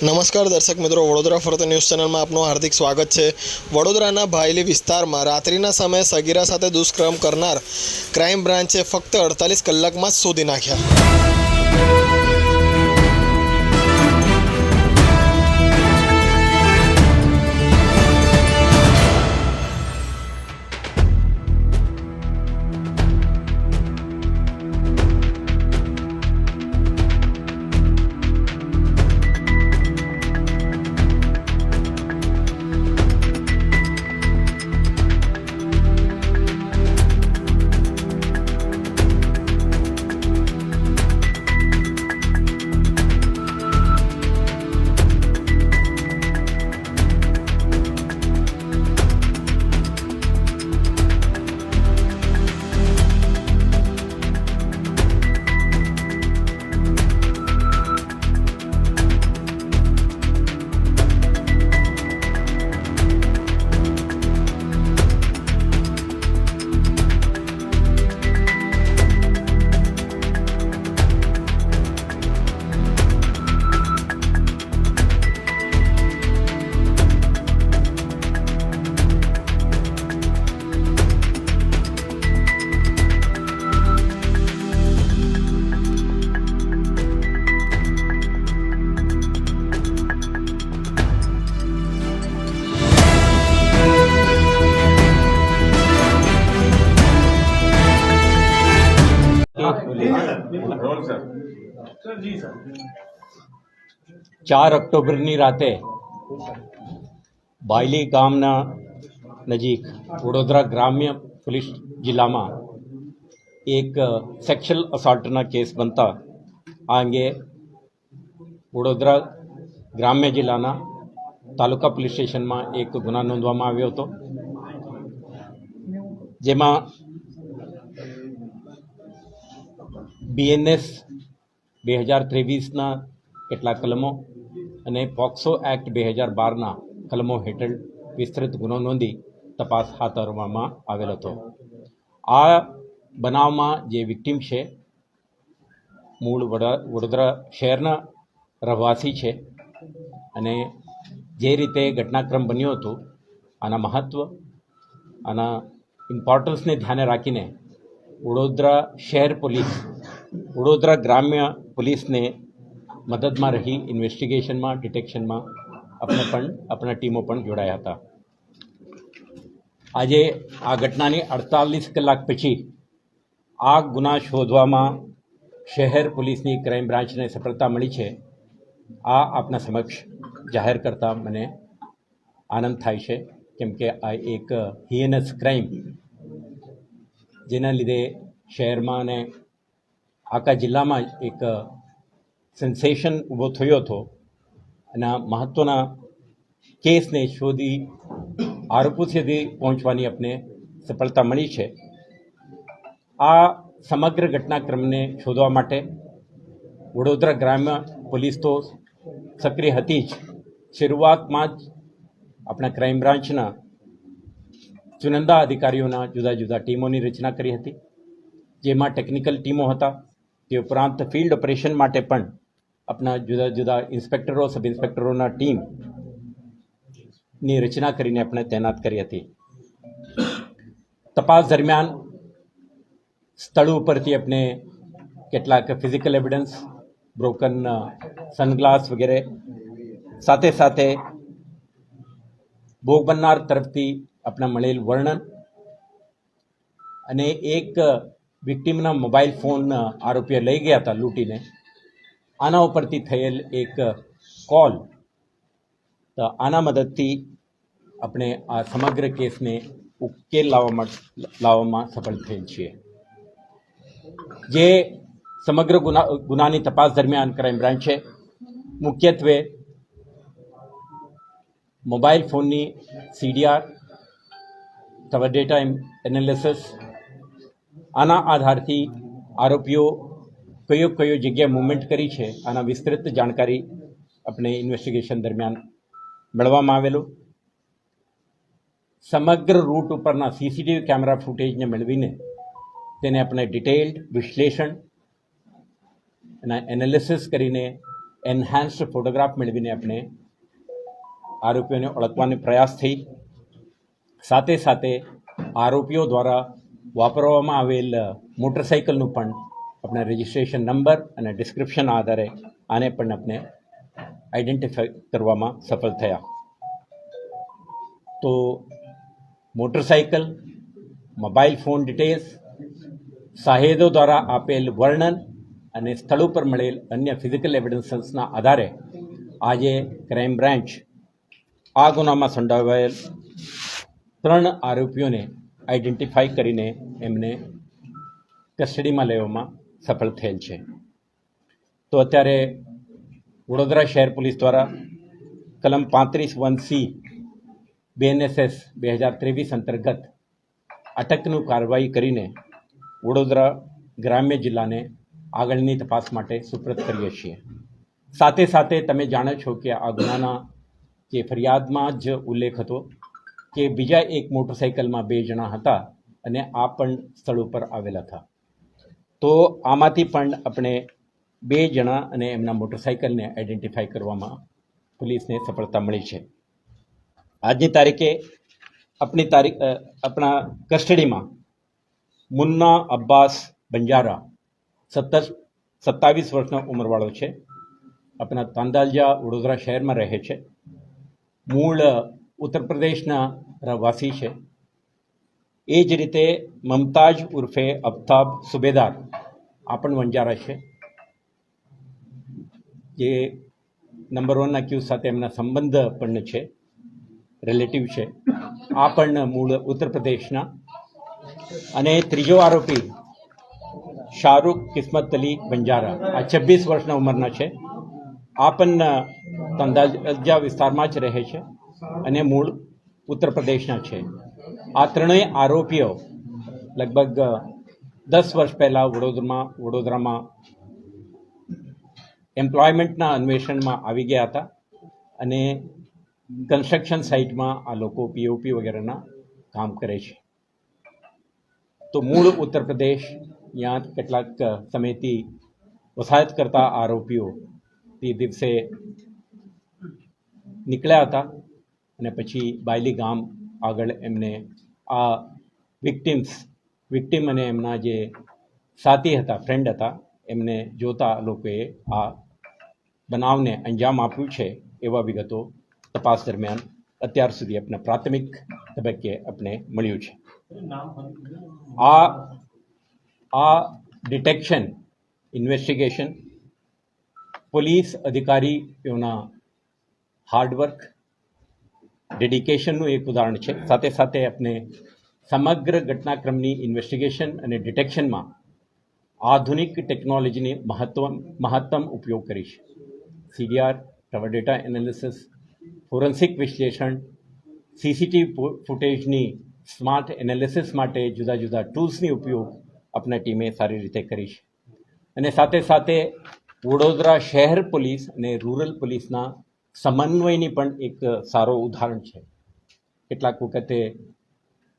નમસ્કાર દર્શક મિત્રો, વડોદરા ફરતા ન્યૂઝ ચેનલમાં આપનું હાર્દિક સ્વાગત છે। વડોદરાના ભાયલી વિસ્તારમાં રાત્રિના સમયે સગીરા સાથે દુષ્કર્મ કરનાર ક્રાઇમ બ્રાન્ચે ફક્ત 48 કલાકમાં જ શોધી નાખ્યા। ચાર ઓક્ટોબરની રાતે બાયલી ગામના નજીક વડોદરા ગ્રામ્ય પોલીસ જિલ્લામાં એક સેક્સ્યુઅલ અસોલ્ટના કેસ બનતા આ અંગે વડોદરા ગ્રામ્ય જિલ્લાના તાલુકા પોલીસ સ્ટેશનમાં એક ગુના નોંધવામાં આવ્યો હતો, જેમાં BNS 2023ના કેટલાક કલમો અને પોક્સો એક્ટ 2012ના કલમો હેઠળ વિસ્તૃત ગુનો નોંધી તપાસ હાથ ધરવામાં આવેલ હતો। આ બનાવમાં જે વિક્ટિમ છે મૂળ વડોદરા શહેરના રહેવાસી છે અને જે રીતે ઘટનાક્રમ બન્યો હતો આના મહત્ત્વ, આના ઇમ્પોર્ટન્સને ધ્યાને રાખીને વડોદરા શહેર પોલીસ વડોદરા ગ્રામ્ય પોલીસને મદદમાં રહી ઇન્વેસ્ટિગેશનમાં, ડિટેક્શનમાં આપણા ટીમો પણ જોડાયા હતા। આજે આ ઘટનાની 48 કલાક પછી આ ગુના શોધવામાં શહેર પોલીસની ક્રાઇમ બ્રાન્ચને સફળતા મળી છે। આ આપના સમક્ષ જાહેર કરતાં મને આનંદ થાય છે, કેમ કે આ એક હિયનસ ક્રાઇમ જેના લીધે શહેરમાં અને આખા જિલ્લામાં એક સેન્સેશન ઊભો થયો હતો અને આ મહત્ત્વના કેસને શોધી આરોપી સુધી પહોંચવાની આપણે સફળતા મળી છે। આ સમગ્ર ઘટનાક્રમને શોધવા માટે વડોદરા ગ્રામ્ય પોલીસ તો સક્રિય હતી જ। શરૂઆતમાં જ આપણા ક્રાઇમ બ્રાન્ચના ચુનંદા અધિકારીઓના જુદા જુદા ટીમોની રચના કરી હતી, જેમાં ટેકનિકલ ટીમો હતા। તે ઉપરાંત ફિલ્ડ ઓપરેશન માટે પણ આપણા જુદા જુદા ઇન્સ્પેક્ટરો, સબ ઇન્સ્પેક્ટરોના ટીમની રચના કરીને આપણે તૈનાત કરી હતી। તપાસ દરમિયાન સ્થળ ઉપરથી આપણે કેટલાક ફિઝિકલ એવિડન્સ, બ્રોકન સનગ્લાસ વગેરે, સાથે સાથે ભોગ બનનાર તરફથી આપણા મળેલ વર્ણન અને એક વિક્ટિમના મોબાઈલ ફોન આરોપીએ લઈ ગયા હતા લૂંટીને, આના ઉપરથી થયેલ એક કોલ, તો આના મદદથી આપણે આ સમગ્ર કેસને ઉકેલ લાવવામાં સફળ થયેલ છીએ। જે સમગ્ર ગુનાની તપાસ દરમિયાન ક્રાઇમ બ્રાન્ચે મુખ્યત્વે મોબાઈલ ફોનની CDR અથવા ડેટા એનાલિસિસ, આના આધારથી આરોપીઓ કયો જગ્યાએ મૂવમેન્ટ કરી છે આના વિસ્તૃત જાણકારી આપણે ઇન્વેસ્ટિગેશન દરમિયાન મેળવવામાં આવેલું। સમગ્ર રૂટ ઉપરના સીસીટીવી કેમેરા ફૂટેજને મેળવીને તેને આપણે ડિટેલ્ડ વિશ્લેષણ અને એનાલિસિસ કરીને એન્હાન્સ્ડ ફોટોગ્રાફ મેળવીને આપણે આરોપીઓને ઓળખવાનો પ્રયાસ થઈ. સાથે સાથે આરોપીઓ દ્વારા વાપરવામાં આવેલ મોટરસાઇકલનું પણ આપણે રજિસ્ટ્રેશન નંબર અને ડિસ્ક્રિપ્શનના આધારે આને પણ આપણે આઈડેન્ટિફાઈ કરવામાં સફળ થયા. તો મોટરસાઇકલ, મોબાઈલ ફોન ડિટેલ્સ, સાહેદો દ્વારા આપેલ વર્ણન અને સ્થળ ઉપર મળેલ અન્ય ફિઝિકલ એવિડન્સીસના આધારે આજે ક્રાઇમ બ્રાન્ચ આ ગુનામાં સંડોવાયેલ 3 આરોપીઓને આઈડેન્ટિફાઈ કરીને એમને કસ્ટડીમાં લેવામાં સફળ થયેલ છે. તો અત્યારે વડોદરા શહેર પોલીસ દ્વારા કલમ 35(1)(c) BNSS 2023 અંતર્ગત અટકનું કાર્યવાહી કરીને વડોદરા ગ્રામ્ય જિલ્લાને આગળની તપાસ માટે સુપ્રત કરીએ છીએ. સાથે સાથે તમે જાણો છો કે આ ગુનાના જે ફરિયાદમાં જ ઉલ્લેખ હતો કે બીજા એક મોટરસાઇકલમાં 2 જણા હતા અને આ પણ સ્થળ ઉપર આવેલા હતા. તો આમાંથી પણ આપણે 2 જણા અને એમના મોટરસાઇકલને આઈડેન્ટિફાઈ કરવામાં પોલીસને સફળતા મળી છે. આજની તારીખે આપણા કસ્ટડીમાં મુન્ના અબ્બાસ બંજારા 27 વર્ષનો ઉંમરવાળો છે. આપણા તાંદાલજા વડોદરા શહેરમાં રહે છે. મૂળ ઉત્તર પ્રદેશના રહેવાસી છે. એ જ રીતે મમતાજ ઉર્ફે અફતાબ સુબેદાર આ પણ વંજારા છે, જે નંબર 1ના ક્યુ સાથે એમના સંબંધ પણ છે, રિલેટિવ છે. આ પણ મૂળ ઉત્તર પ્રદેશના. અને ત્રીજો આરોપી શાહરૂખ કિસ્મત અલી બંજારા આ 26 વર્ષના ઉંમરના છે. આ પણ તંદાજા વિસ્તારમાં જ રહે છે અને મૂળ ઉત્તર પ્રદેશના છે. આ ત્રણેય આરોપીઓ લગભગ 10 વર્ષ પહેલાં વડોદરામાં એમ્પ્લોયમેન્ટના અન્વેષણમાં આવી ગયા હતા અને કન્સ્ટ્રક્શન સાઇટમાં આ લોકો પીઓપી વગેરેના કામ કરે છે. તો મૂળ ઉત્તર પ્રદેશ, ત્યાં કેટલાક સમયથી વસાહત કરતા આરોપીઓ તે દિવસે નીકળ્યા હતા અને પછી બાયલી ગામ આગળ એમને આ વિક્ટિમ અને એમના જે સાથી હતા, ફ્રેન્ડ હતા, એમને જોતા લોકોએ આ બનાવને અંજામ આપ્યું છે એવા વિગતો તપાસ દરમિયાન અત્યાર સુધી આપણે પ્રાથમિક તબક્કે આપણે મળ્યું છે. આ ડિટેક્શન ઇન્વેસ્ટિગેશન પોલીસ અધિકારીઓના હાર્ડવર્ક, ડેડિકેશનનું એક ઉદાહરણ છે. સાથે સાથે આપણે સમગ્ર ઘટનાક્રમની ઇન્વેસ્ટિગેશન અને ડિટેક્શનમાં આધુનિક ટેકનોલોજીની મહત્તમ ઉપયોગ કરી છે. CDR, tower data analysis, forensic વિશ્લેષણ, CCTV ફૂટેજની સ્માર્ટ એનાલિસિસ માટે જુદા જુદા ટૂલ્સની ઉપયોગ આપણા ટીમે સારી રીતે કરી છે. અને સાથે સાથે વડોદરા શહેર પોલીસ અને રૂરલ પોલીસના સમન્વયની પણ એક સારો ઉદાહરણ છે. કેટલાક વખતે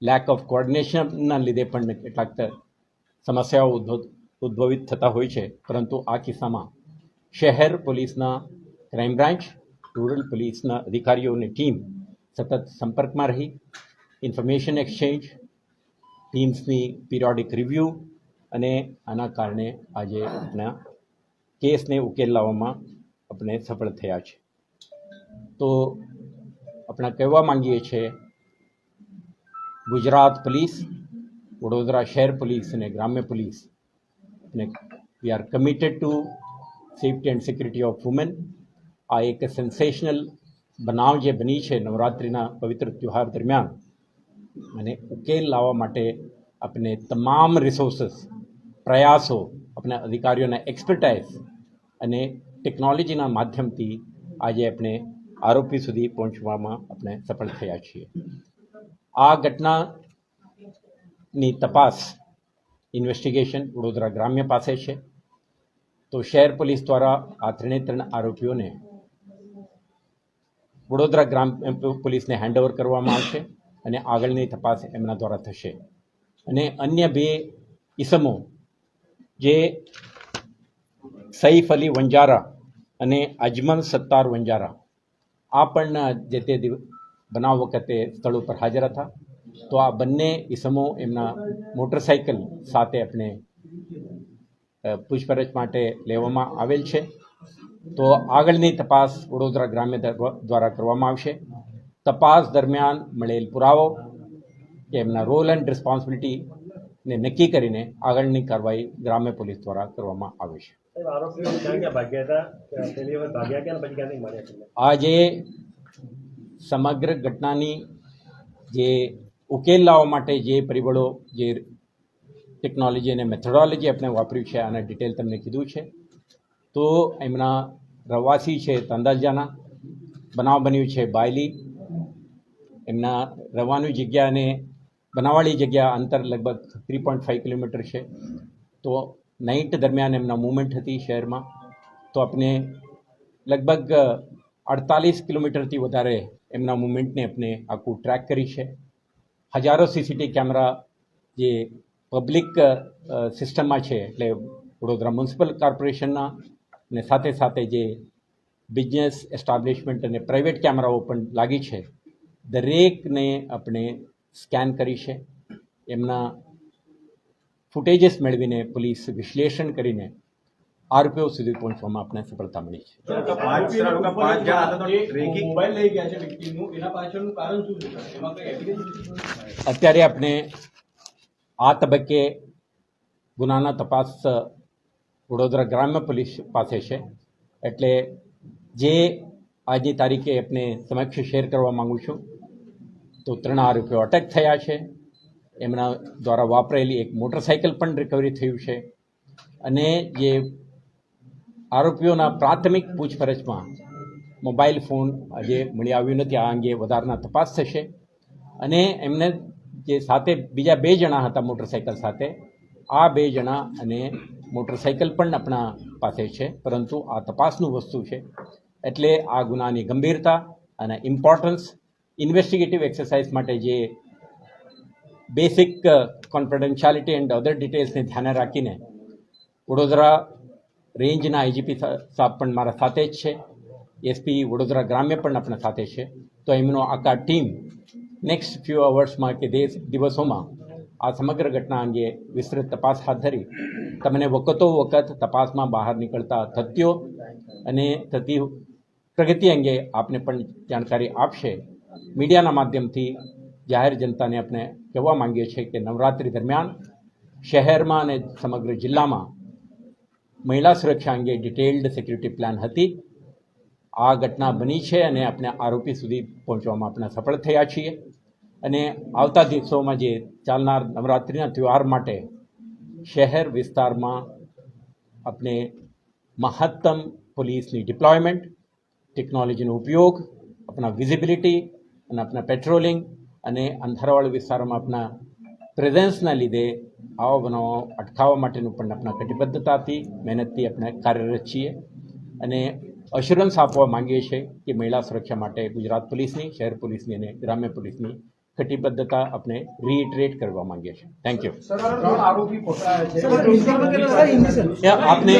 લેક ઓફ કોઓર્ડિનેશનના લીધે પણ કેટલાક સમસ્યાઓ ઉદ્ભવિત થતા હોય છે, પરંતુ આ કિસ્સામાં શહેર પોલીસના ક્રાઇમ બ્રાન્ચ, રૂરલ પોલીસના અધિકારીઓની ટીમ સતત સંપર્કમાં રહી, ઇન્ફોર્મેશન એક્સચેન્જ, ટીમ્સની પિરિયોડિક રિવ્યૂ, અને આના કારણે આજે આપણા કેસને ઉકેલ લાવવામાં આપણે સફળ થયા છે. તો આપણે કહેવા માંગીએ છીએ ગુજરાત પોલીસ, વડોદરા શહેર પોલીસ અને ગ્રામ્ય પોલીસ અને we are committed to safety and security of women. આ એક સેન્સેશનલ બનાવ જે બની છે નવરાત્રિના પવિત્ર તહેવાર દરમિયાન, અને ઉકેલ લાવવા માટે આપણે તમામ રિસોર્સિસ, પ્રયાસો, આપણા અધિકારીઓના એક્સપર્ટાઇઝ અને ટેકનોલોજીના માધ્યમથી આજે આપણે આરોપી સુધી પહોંચવામાં આપણે સફળ થયા છીએ. આ ઘટનાની તપાસ ઇન્વેસ્ટિગેશન વડોદરા ગ્રામ્ય પાસે છે. તો શહેર પોલીસ દ્વારા આ 3 આરોપીઓને વડોદરા ગ્રામ્ય પોલીસને હેન્ડઓવર કરવામાં આવશે અને આગળની તપાસ એમના દ્વારા થશે. અને અન્ય 2 ઈસમો જે સૈફ અલી વંજારા અને અજમલ સત્તાર વંજારા આ પણ જે તે બનાવ વખતે સ્થળ ઉપર હાજર હતા. તો આ બંને ઇસમો એમના મોટરસાઇકલ સાથે આપણે પૂછપરછ માટે લેવામાં આવેલ છે. તો આગળની તપાસ વડોદરા ગ્રામ્ય દ્વારા કરવામાં આવશે. તપાસ દરમિયાન મળેલ પુરાવો કે એમના રોલ એન્ડ રિસ્પોન્સિબિલિટીને નક્કી કરીને આગળની કાર્યવાહી ગ્રામ્ય પોલીસ દ્વારા કરવામાં આવે છે. આજે સમગ્ર ઘટનાની જે ઉકેલ લાવવા માટે જે પરિબળો, જે ટેકનોલોજી અને મેથોડોલોજી આપણે વાપર્યું છે આના ડિટેલ તમને કીધું છે. તો એમના રહેવાસી છે તંદાજાના, બનાવ બન્યું છે બાયલી, એમના રહેવાની જગ્યા અને બનાવવાળી જગ્યા અંતર લગભગ 3.5 કિલોમીટર છે. તો નાઇટ દરમિયાન એમના મૂવમેન્ટ હતી શહેરમાં. તો આપણે લગભગ 48 કિલોમીટરથી વધારે એમના મૂવમેન્ટને આપણે આખું ટ્રેક કરી છે. હજારો સીસીટીવી કેમેરા જે પબ્લિક સિસ્ટમમાં છે, એટલે વડોદરા મ્યુનિસિપલ કોર્પોરેશનના અને સાથે સાથે જે બિઝનેસ એસ્ટાબ્લિશમેન્ટ અને પ્રાઇવેટ કેમેરાઓ પણ લાગી છે, દરેકને આપણે સ્કેન કરી છે. એમના ફૂટેજીસ મેળવીને પોલીસ વિશ્લેષણ કરીને આરોપીઓ સુધી પહોંચવામાં આપણે સફળતા મળી છે. અત્યારે આપણે આ તબક્કે ગુનાના તપાસ વડોદરા ગ્રામ્ય પોલીસ પાસે છે. એટલે જે આજની તારીખે આપણે સમક્ષ શેર કરવા માગું છું, તો 3 આરોપીઓ અટક થયા છે. એમના દ્વારા વાપરેલી એક મોટરસાઇકલ પણ રિકવરી થયું છે. અને જે આરોપીઓના પ્રાથમિક પૂછપરછમાં મોબાઈલ ફોન આજે મળી આવ્યું નથી. આ અંગે વધારાના તપાસ થશે. અને એમને જે સાથે બીજા 2 જણા હતા મોટરસાઇકલ સાથે, આ 2 જણા અને મોટરસાઇકલ પણ આપણા પાસે છે, પરંતુ આ તપાસનું વસ્તુ છે. એટલે આ ગુનાની ગંભીરતા અને ઇમ્પોર્ટન્સ ઇન્વેસ્ટિગેટિવ એક્સરસાઇઝ માટે જે બેસિક કોન્ફિડેન્શિયાલિટી એન્ડ અધર ડિટેલ્સને ધ્યાને રાખીને વડોદરા રેન્જના આઈજીપી સાહેબ પણ મારા સાથે જ છે, એસપી વડોદરા ગ્રામ્ય પણ આપણા સાથે છે. તો એમનો આખા ટીમ નેક્સ્ટ ફ્યુ અવર્સમાં કે દિવસોમાં આ સમગ્ર ઘટના અંગે વિસ્તૃત તપાસ હાથ ધરી તમને વખત તપાસમાં બહાર નીકળતા તથ્યો અને થતી પ્રગતિ અંગે આપને પણ જાણકારી આપશે. મીડિયાના માધ્યમથી જાહેર જનતાને આપણે કહેવા માંગીએ છીએ કે નવરાત્રિ દરમિયાન શહેરમાં અને સમગ્ર જિલ્લામાં મહિલા સુરક્ષા અંગે ડિટેલ્ડ સિક્યુરિટી પ્લાન હતી. આ ઘટના બની છે અને આપણે આરોપી સુધી પહોંચવામાં આપણે સફળ થયા છીએ. અને આવતા દિવસોમાં જે ચાલનાર નવરાત્રિના તહેવાર માટે શહેર વિસ્તારમાં આપણે મહત્તમ પોલીસની ડિપ્લોયમેન્ટ, ટેકનોલોજીનો ઉપયોગ, આપણા વિઝિબિલિટી અને આપણા પેટ્રોલિંગ અને અંધારાવાળા વિસ્તારોમાં આપણા પ્રેઝન્સના લીધે આવા બનાવો અટકાવવા માટેનું પણ આપણા કટિબદ્ધતાથી, મહેનતથી આપણે કાર્યરત છીએ. અને અશ્યોરન્સ આપવા માંગીએ છીએ કે મહિલા સુરક્ષા માટે ગુજરાત પોલીસની, શહેર પોલીસની અને ગ્રામ્ય પોલીસની કટિબદ્ધતા આપણે રીઇટરેટ કરવા માંગીએ છીએ. Thank you. આપને